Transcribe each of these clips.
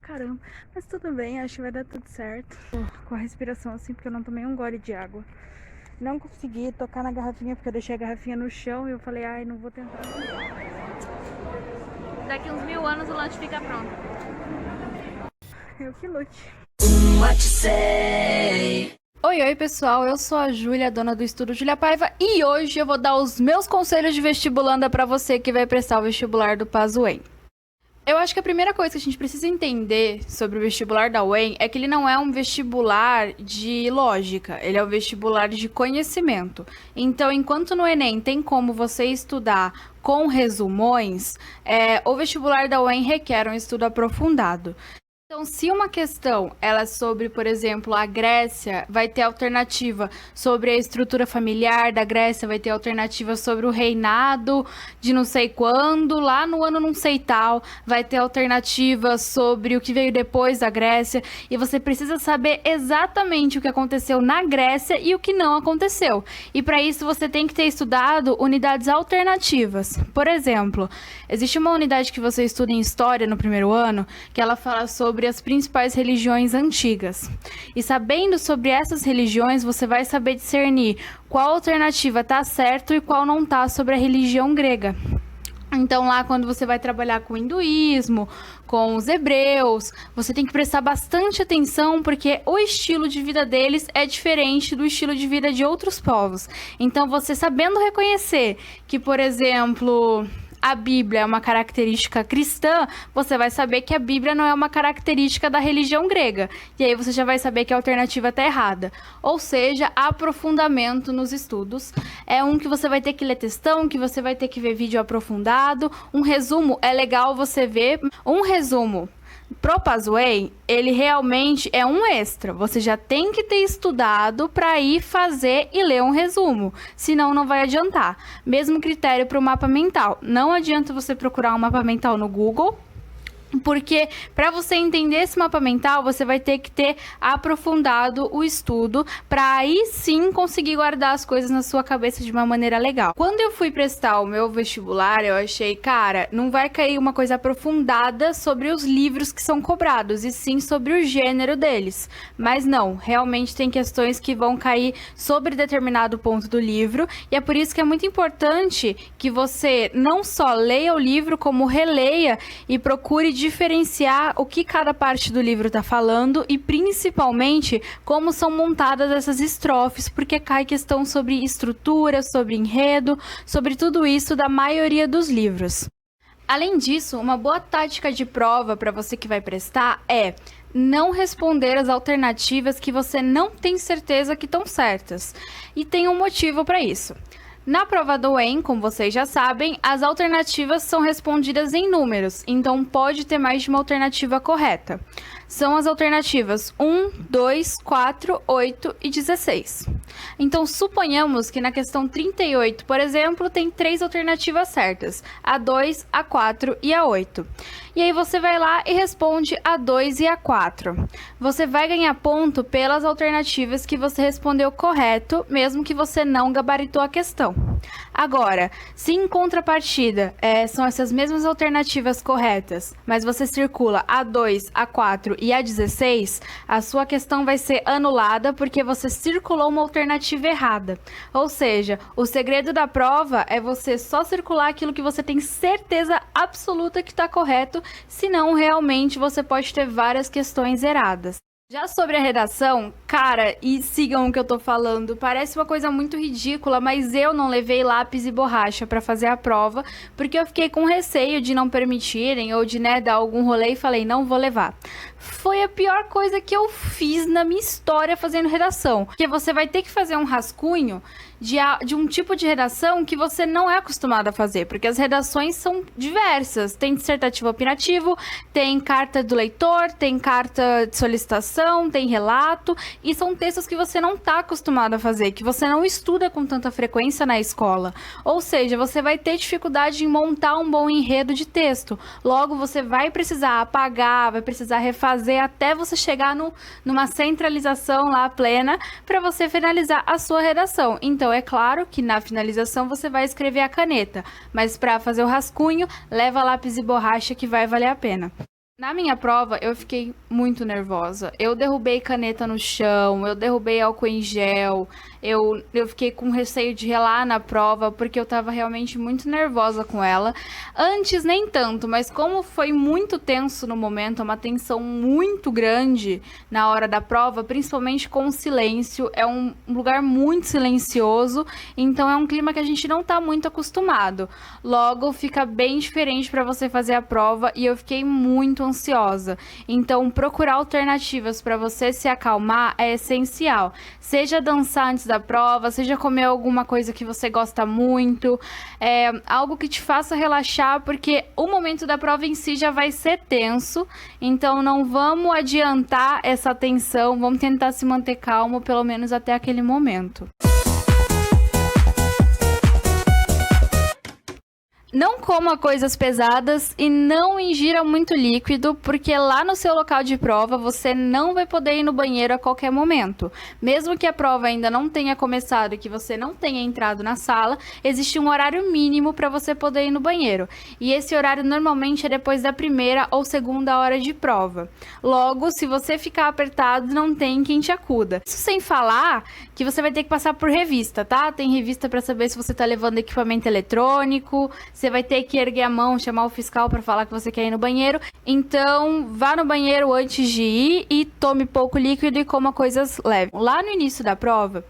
Caramba, mas tudo bem, acho que vai dar tudo certo. Tô com a respiração assim, porque eu não tomei um gole de água. Não consegui tocar na garrafinha, porque eu deixei a garrafinha no chão e eu falei, ai, não vou tentar. Daqui uns 1000 anos o lanche fica pronto. Eu que lute. Oi, pessoal, eu sou a Júlia, dona do Estudo Júlia Paiva, e hoje eu vou dar os meus conselhos de vestibulanda para você que vai prestar o vestibular do PAS-UEM. Eu acho que a primeira coisa que a gente precisa entender sobre o vestibular da UEM é que ele não é um vestibular de lógica, ele é um vestibular de conhecimento. Então, enquanto no Enem tem como você estudar com resumões, o vestibular da UEM requer um estudo aprofundado. Então, se uma questão ela é sobre, por exemplo, a Grécia, vai ter alternativa sobre a estrutura familiar da Grécia, vai ter alternativa sobre o reinado de não sei quando, lá no ano não sei tal, vai ter alternativa sobre o que veio depois da Grécia, e você precisa saber exatamente o que aconteceu na Grécia e o que não aconteceu. E para isso você tem que ter estudado unidades alternativas. Por exemplo, existe uma unidade que você estuda em História no primeiro ano, que ela fala sobre as principais religiões antigas. E sabendo sobre essas religiões, você vai saber discernir qual alternativa está certo e qual não está sobre a religião grega. Então, lá, quando você vai trabalhar com o hinduísmo, com os hebreus, você tem que prestar bastante atenção, porque o estilo de vida deles é diferente do estilo de vida de outros povos. Então, você sabendo reconhecer que, por exemplo, a Bíblia é uma característica cristã, você vai saber que a Bíblia não é uma característica da religião grega. E aí você já vai saber que a alternativa está errada. Ou seja, aprofundamento nos estudos. É um que você vai ter que ler textão, que você vai ter que ver vídeo aprofundado. Um resumo é legal você ver. Um resumo pro PAS-UEM, ele realmente é um extra. Você já tem que ter estudado para ir fazer e ler um resumo. Senão não vai adiantar. Mesmo critério para o mapa mental. Não adianta você procurar um mapa mental no Google, porque para você entender esse mapa mental, você vai ter que ter aprofundado o estudo para aí sim conseguir guardar as coisas na sua cabeça de uma maneira legal. Quando eu fui prestar o meu vestibular, eu achei, cara, não vai cair uma coisa aprofundada sobre os livros que são cobrados, e sim sobre o gênero deles. Mas não, realmente tem questões que vão cair sobre determinado ponto do livro, e é por isso que é muito importante que você não só leia o livro, como releia e procure diferenciar o que cada parte do livro está falando e principalmente como são montadas essas estrofes, porque cai questão sobre estrutura, sobre enredo, sobre tudo isso da maioria dos livros. Além disso, uma boa tática de prova para você que vai prestar é não responder as alternativas que você não tem certeza que estão certas. E tem um motivo para isso. Na prova do UEM, como vocês já sabem, as alternativas são respondidas em números, então pode ter mais de uma alternativa correta. São as alternativas 1, 2, 4, 8 e 16. Então, suponhamos que na questão 38, por exemplo, tem 3 alternativas certas, a 2, a 4 e a 8. E aí você vai lá e responde a 2 e a 4. Você vai ganhar ponto pelas alternativas que você respondeu correto, mesmo que você não gabaritou a questão. Agora, se em contrapartida são essas mesmas alternativas corretas, mas você circula a 2, a 4 e a 16, a sua questão vai ser anulada porque você circulou uma alternativa errada. Ou seja, o segredo da prova é você só circular aquilo que você tem certeza absoluta que está correto, senão realmente você pode ter várias questões erradas. Já sobre a redação, cara, e sigam o que eu tô falando, parece uma coisa muito ridícula, mas eu não levei lápis e borracha pra fazer a prova, porque eu fiquei com receio de não permitirem ou de, dar algum rolê e falei, não vou levar. Foi a pior coisa que eu fiz na minha história fazendo redação, porque você vai ter que fazer um rascunho de um tipo de redação que você não é acostumado a fazer, porque as redações são diversas, tem dissertativo opinativo, tem carta do leitor, tem carta de solicitação, tem relato, e são textos que você não está acostumado a fazer, que você não estuda com tanta frequência na escola, ou seja, você vai ter dificuldade em montar um bom enredo de texto, logo você vai precisar apagar, vai precisar refazer até você chegar numa centralização lá plena, para você finalizar a sua redação. Então, é claro que na finalização você vai escrever a caneta, mas para fazer o rascunho, leva lápis e borracha que vai valer a pena. Na minha prova, eu fiquei muito nervosa. Eu derrubei caneta no chão, eu derrubei álcool em gel, eu fiquei com receio de relar na prova, porque eu tava realmente muito nervosa com ela. Antes, nem tanto, mas como foi muito tenso no momento, uma tensão muito grande na hora da prova, principalmente com o silêncio, é um lugar muito silencioso, então é um clima que a gente não tá muito acostumado. Logo, fica bem diferente para você fazer a prova e eu fiquei muito ansiosa. Então, procurar alternativas para você se acalmar é essencial. Seja dançar antes da prova, seja comer alguma coisa que você gosta muito, algo que te faça relaxar, porque o momento da prova em si já vai ser tenso. Então, não vamos adiantar essa tensão, vamos tentar se manter calmo, pelo menos até aquele momento. Não coma coisas pesadas e não ingira muito líquido, porque lá no seu local de prova você não vai poder ir no banheiro a qualquer momento. Mesmo que a prova ainda não tenha começado e que você não tenha entrado na sala, existe um horário mínimo para você poder ir no banheiro. E esse horário normalmente é depois da primeira ou segunda hora de prova. Logo, se você ficar apertado, não tem quem te acuda. Isso sem falar que você vai ter que passar por revista, tá? Tem revista para saber se você tá levando equipamento eletrônico, você vai ter que erguer a mão, chamar o fiscal para falar que você quer ir no banheiro. Então, vá no banheiro antes de ir e tome pouco líquido e coma coisas leves. Lá no início da prova,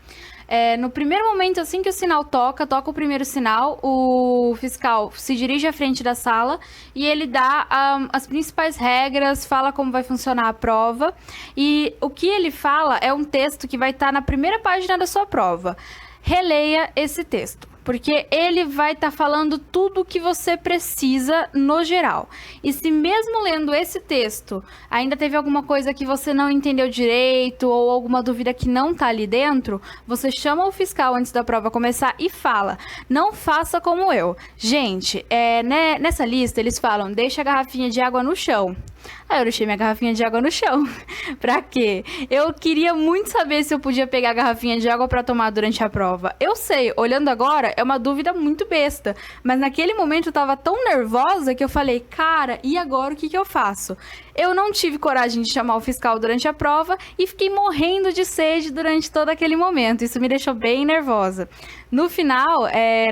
no primeiro momento, assim que o sinal toca o primeiro sinal, o fiscal se dirige à frente da sala e ele dá as principais regras, fala como vai funcionar a prova. E o que ele fala é um texto que vai estar na primeira página da sua prova. Releia esse texto, porque ele vai estar falando tudo o que você precisa no geral. E se mesmo lendo esse texto, ainda teve alguma coisa que você não entendeu direito ou alguma dúvida que não está ali dentro, você chama o fiscal antes da prova começar e fala: não faça como eu. Gente, nessa lista eles falam: deixa a garrafinha de água no chão. Aí eu deixei minha garrafinha de água no chão. Pra quê? Eu queria muito saber se eu podia pegar a garrafinha de água pra tomar durante a prova. Eu sei, olhando agora, é uma dúvida muito besta. Mas naquele momento eu tava tão nervosa que eu falei: cara, e agora o que eu faço? Eu não tive coragem de chamar o fiscal durante a prova e fiquei morrendo de sede durante todo aquele momento. Isso me deixou bem nervosa. No final,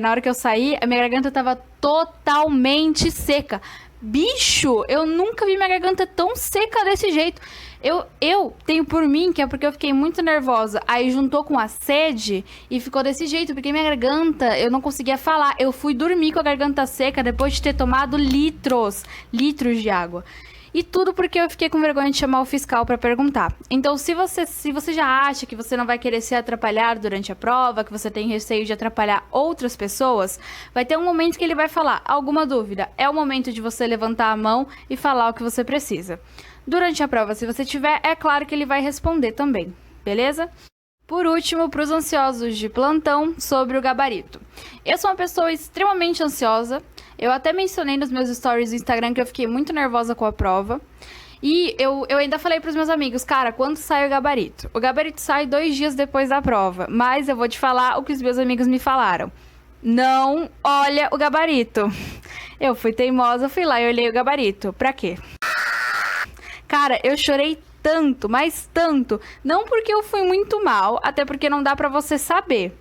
na hora que eu saí, a minha garganta tava totalmente seca. Bicho, eu nunca vi minha garganta tão seca desse jeito. Eu tenho por mim que é porque eu fiquei muito nervosa. Aí juntou com a sede e ficou desse jeito, porque minha garganta, eu não conseguia falar. Eu fui dormir com a garganta seca depois de ter tomado litros de água. E tudo porque eu fiquei com vergonha de chamar o fiscal para perguntar. Então, se você já acha que você não vai querer se atrapalhar durante a prova, que você tem receio de atrapalhar outras pessoas, vai ter um momento que ele vai falar: alguma dúvida? É o momento de você levantar a mão e falar o que você precisa. Durante a prova, se você tiver, é claro que ele vai responder também, beleza? Por último, para os ansiosos de plantão, sobre o gabarito. Eu sou uma pessoa extremamente ansiosa. Eu até mencionei nos meus stories do Instagram que eu fiquei muito nervosa com a prova. E eu ainda falei para os meus amigos: cara, quando sai o gabarito? O gabarito sai 2 dias depois da prova. Mas eu vou te falar o que os meus amigos me falaram: não olha o gabarito. Eu fui teimosa, fui lá e olhei o gabarito. Pra quê? Cara, eu chorei tanto, mas tanto. Não porque eu fui muito mal, até porque não dá pra você saber.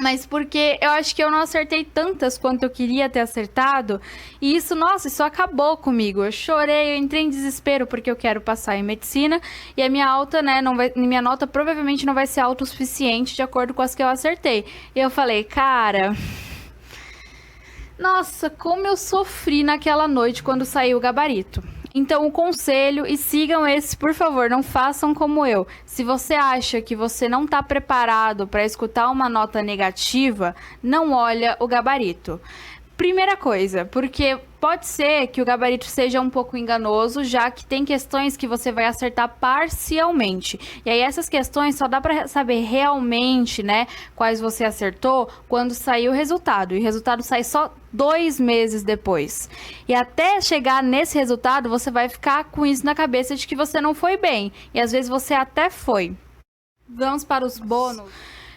Mas porque eu acho que eu não acertei tantas quanto eu queria ter acertado. E isso, nossa, isso acabou comigo. Eu chorei, eu entrei em desespero porque eu quero passar em medicina. E a minha alta, né, minha nota provavelmente não vai ser alta o suficiente de acordo com as que eu acertei. E eu falei: cara, nossa, como eu sofri naquela noite quando saiu o gabarito. Então, o conselho, e sigam esse, por favor, não façam como eu. Se você acha que você não está preparado para escutar uma nota negativa, não olha o gabarito. Primeira coisa, porque pode ser que o gabarito seja um pouco enganoso, já que tem questões que você vai acertar parcialmente. E aí essas questões só dá para saber realmente, né, quais você acertou quando sair o resultado. E o resultado sai só 2 meses depois. E até chegar nesse resultado, você vai ficar com isso na cabeça de que você não foi bem. E às vezes você até foi. Vamos para os bônus.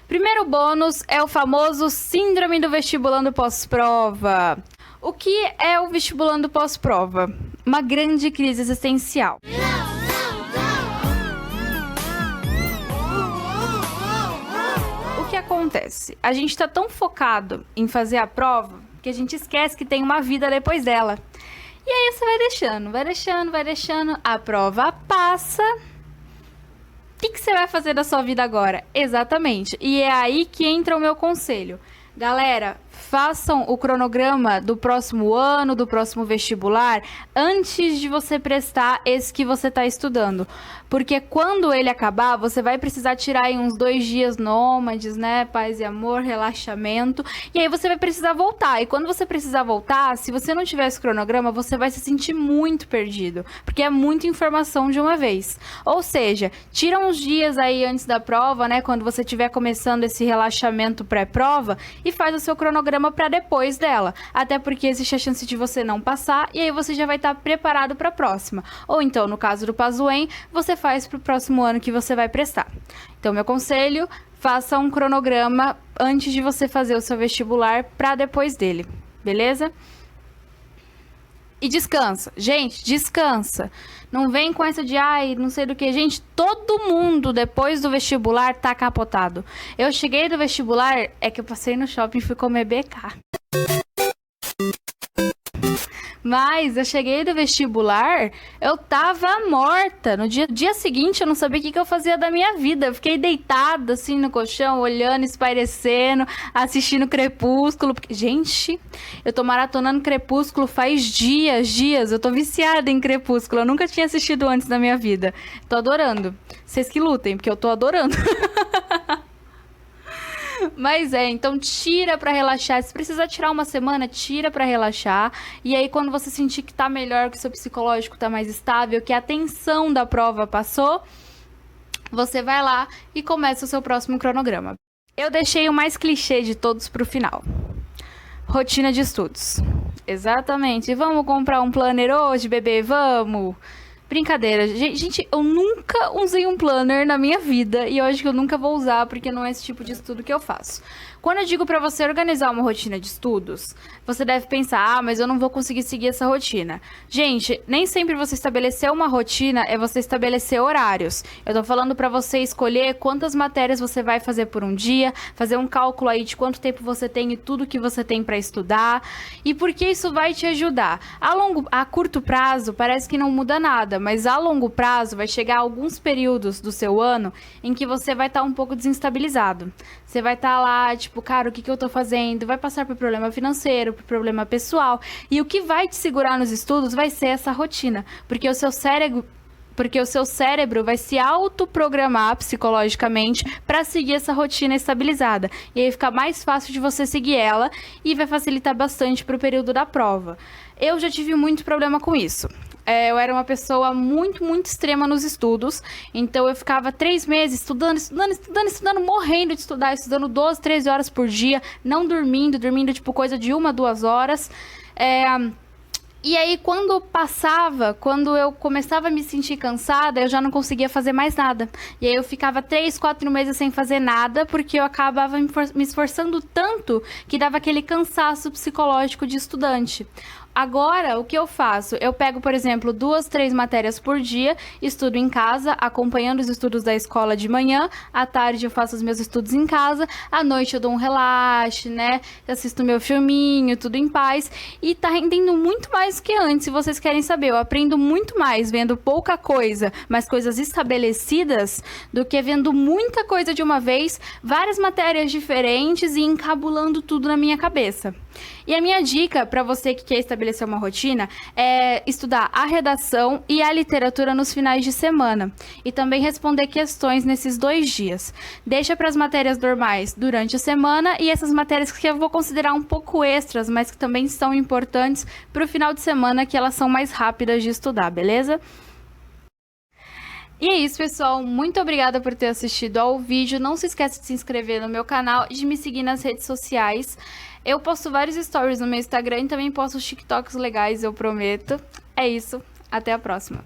Primeiro bônus é o famoso síndrome do vestibulando pós-prova. O que é o vestibulando pós-prova? uma grande crise existencial. O que acontece? A gente tá tão focado em fazer a prova que a gente esquece que tem uma vida depois dela. E aí você vai deixando, a prova passa. O que você vai fazer da sua vida agora? Exatamente. E é aí que entra o meu conselho. Galera, façam o cronograma do próximo ano, do próximo vestibular, antes de você prestar esse que você está estudando. Porque quando ele acabar, você vai precisar tirar aí uns 2 dias nômades, né? Paz e amor, relaxamento. E aí você vai precisar voltar. E quando você precisar voltar, se você não tiver esse cronograma, você vai se sentir muito perdido. Porque é muita informação de uma vez. Ou seja, tira uns dias aí antes da prova, né? Quando você estiver começando esse relaxamento pré-prova, e faz o seu cronograma para depois dela. Até porque existe a chance de você não passar e aí você já vai estar preparado para a próxima. Ou então, no caso do Pazuem, você faz para o próximo ano que você vai prestar. Então, meu conselho, faça um cronograma antes de você fazer o seu vestibular para depois dele. Beleza? E descansa. Gente, descansa. Não vem com essa de, ai, não sei do que. Gente, todo mundo depois do vestibular tá capotado. Eu cheguei do vestibular, é que eu passei no shopping e fui comer BK. Mas eu cheguei do vestibular, eu tava morta. No dia seguinte, eu não sabia o que eu fazia da minha vida. Eu fiquei deitada, assim, no colchão, olhando, espairecendo, assistindo Crepúsculo. Gente, eu tô maratonando Crepúsculo faz dias. Eu tô viciada em Crepúsculo. Eu nunca tinha assistido antes na minha vida. Tô adorando. Vocês que lutem, porque eu tô adorando. Mas então tira pra relaxar. Se precisar tirar uma semana, tira pra relaxar. E aí quando você sentir que tá melhor, que o seu psicológico tá mais estável, que a tensão da prova passou, você vai lá e começa o seu próximo cronograma. Eu deixei o mais clichê de todos pro final. Rotina de estudos. Exatamente. Vamos comprar um planner hoje, bebê? Vamos! Brincadeira. Gente, eu nunca usei um planner na minha vida e eu acho que eu nunca vou usar porque não é esse tipo de estudo que eu faço. Quando eu digo pra você organizar uma rotina de estudos, você deve pensar, mas eu não vou conseguir seguir essa rotina. Gente, nem sempre você estabelecer uma rotina é você estabelecer horários. Eu tô falando pra você escolher quantas matérias você vai fazer por um dia, fazer um cálculo aí de quanto tempo você tem e tudo que você tem pra estudar. E porque isso vai te ajudar. A curto prazo, parece que não muda nada, mas a longo prazo vai chegar alguns períodos do seu ano em que você vai estar um pouco desestabilizado. Você vai estar lá, tipo, cara, o que eu tô fazendo? Vai passar por problema financeiro, por problema pessoal. E o que vai te segurar nos estudos vai ser essa rotina. Porque o seu cérebro vai se autoprogramar psicologicamente para seguir essa rotina estabilizada. E aí fica mais fácil de você seguir ela e vai facilitar bastante para o período da prova. Eu já tive muito problema com isso. Eu era uma pessoa muito extrema nos estudos, então eu ficava 3 meses estudando, morrendo de estudar, estudando 12, 13 horas por dia, não dormindo tipo coisa de 1, 2 horas. E aí quando eu começava a me sentir cansada, eu já não conseguia fazer mais nada. E aí eu ficava 3, 4 meses sem fazer nada, porque eu acabava me esforçando tanto que dava aquele cansaço psicológico de estudante. Agora, o que eu faço? Eu pego, por exemplo, 2, 3 matérias por dia, estudo em casa, acompanhando os estudos da escola de manhã, à tarde eu faço os meus estudos em casa, à noite eu dou um relaxe, né? Assisto meu filminho, tudo em paz, e tá rendendo muito mais do que antes, se vocês querem saber. Eu aprendo muito mais vendo pouca coisa, mas coisas estabelecidas, do que vendo muita coisa de uma vez, várias matérias diferentes e encabulando tudo na minha cabeça. E a minha dica para você que quer estabelecer uma rotina é estudar a redação e a literatura nos finais de semana e também responder questões nesses 2 dias. Deixa para as matérias normais durante a semana e essas matérias que eu vou considerar um pouco extras, mas que também são importantes para o final de semana, que elas são mais rápidas de estudar, beleza? E é isso, pessoal. Muito obrigada por ter assistido ao vídeo. Não se esqueça de se inscrever no meu canal e de me seguir nas redes sociais. Eu posto vários stories no meu Instagram e também posto TikToks legais, eu prometo. É isso. Até a próxima.